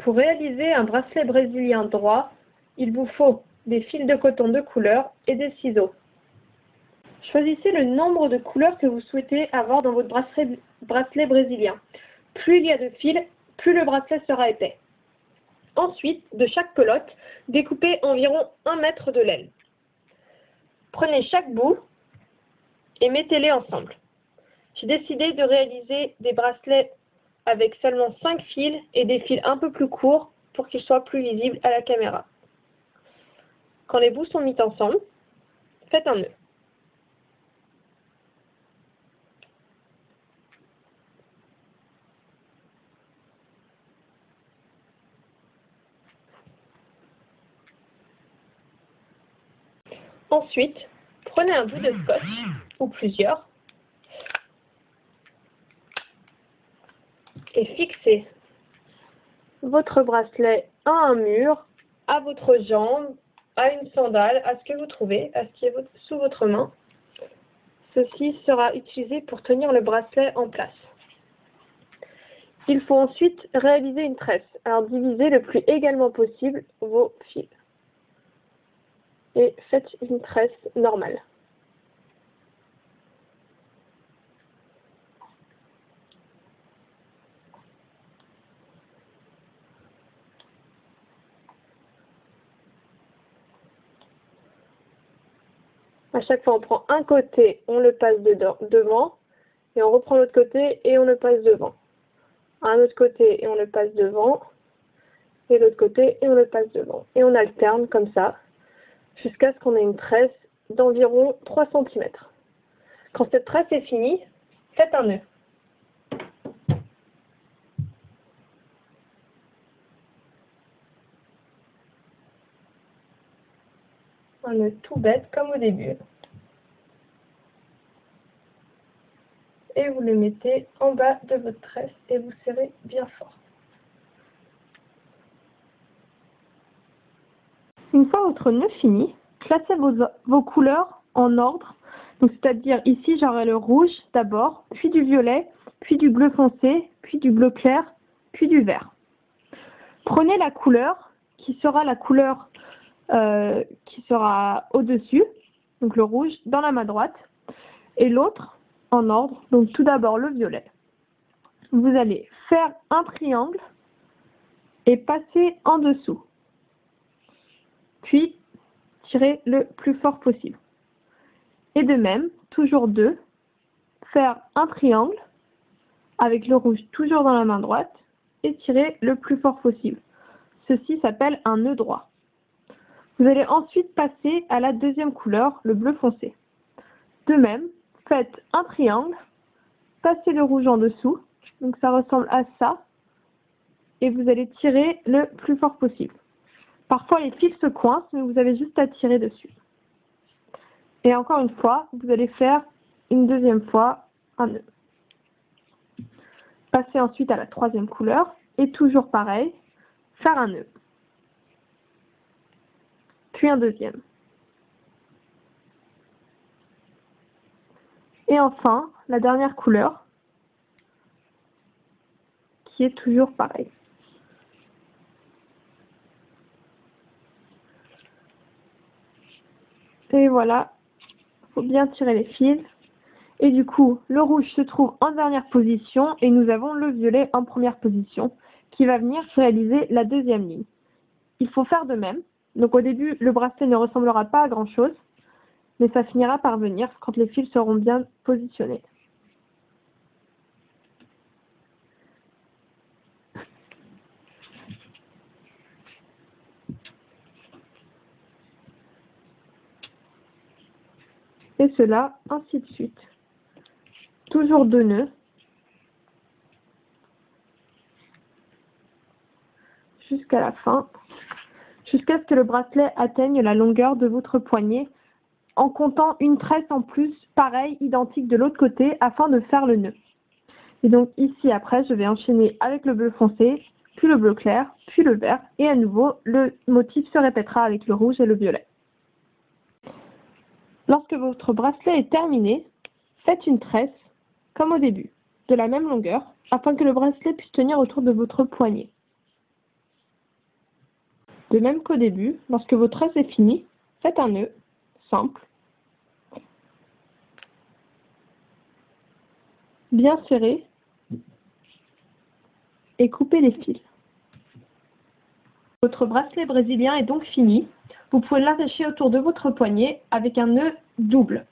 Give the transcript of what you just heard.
Pour réaliser un bracelet brésilien droit, il vous faut des fils de coton de couleur et des ciseaux. Choisissez le nombre de couleurs que vous souhaitez avoir dans votre bracelet brésilien. Plus il y a de fils, plus le bracelet sera épais. Ensuite, de chaque pelote, découpez environ 1 mètre de laine. Prenez chaque bout et mettez-les ensemble. J'ai décidé de réaliser des bracelets avec seulement 5 fils et des fils un peu plus courts pour qu'ils soient plus visibles à la caméra. Quand les bouts sont mis ensemble, faites un nœud. Ensuite, prenez un bout de scotch, ou plusieurs, et fixez votre bracelet à un mur, à votre jambe, à une sandale, à ce que vous trouvez, à ce qui est sous votre main. Ceci sera utilisé pour tenir le bracelet en place. Il faut ensuite réaliser une tresse. Alors divisez le plus également possible vos fils. Et faites une tresse normale. À chaque fois, on prend un côté, on le passe devant, et on reprend l'autre côté et on le passe devant. Un autre côté et on le passe devant, et l'autre côté et on le passe devant. Et on alterne comme ça, jusqu'à ce qu'on ait une tresse d'environ 3 cm. Quand cette tresse est finie, faites un nœud. Un nœud tout bête comme au début. Et vous le mettez en bas de votre tresse et vous serrez bien fort. Une fois votre nœud fini, placez vos couleurs en ordre. C'est-à-dire ici j'aurai le rouge d'abord, puis du violet, puis du bleu foncé, puis du bleu clair, puis du vert. Prenez la couleur qui sera la couleur qui sera au-dessus, donc le rouge, dans la main droite, et l'autre en ordre, donc tout d'abord le violet. Vous allez faire un triangle et passer en dessous, puis tirer le plus fort possible. Et de même, toujours deux, faire un triangle avec le rouge toujours dans la main droite et tirer le plus fort possible. Ceci s'appelle un nœud droit. Vous allez ensuite passer à la deuxième couleur, le bleu foncé. De même, faites un triangle, passez le rouge en dessous, donc ça ressemble à ça, et vous allez tirer le plus fort possible. Parfois les fils se coincent, mais vous avez juste à tirer dessus. Et encore une fois, vous allez faire une deuxième fois un nœud. Passez ensuite à la troisième couleur, et toujours pareil, faire un nœud. Puis un deuxième. Et enfin, la dernière couleur, qui est toujours pareil. Et voilà, il faut bien tirer les fils. Et du coup, le rouge se trouve en dernière position et nous avons le violet en première position qui va venir réaliser la deuxième ligne. Il faut faire de même. Donc au début, le bracelet ne ressemblera pas à grand chose, mais ça finira par venir quand les fils seront bien positionnés. Et cela, ainsi de suite. Toujours deux nœuds. Jusqu'à la fin. Jusqu'à ce que le bracelet atteigne la longueur de votre poignet en comptant une tresse en plus, pareil, identique de l'autre côté, afin de faire le nœud. Et donc ici, après, je vais enchaîner avec le bleu foncé, puis le bleu clair, puis le vert, et à nouveau, le motif se répétera avec le rouge et le violet. Lorsque votre bracelet est terminé, faites une tresse, comme au début, de la même longueur, afin que le bracelet puisse tenir autour de votre poignet. De même qu'au début, lorsque votre tresse est finie, faites un nœud simple, bien serré, et coupez les fils. Votre bracelet brésilien est donc fini. Vous pouvez l'attacher autour de votre poignet avec un nœud double.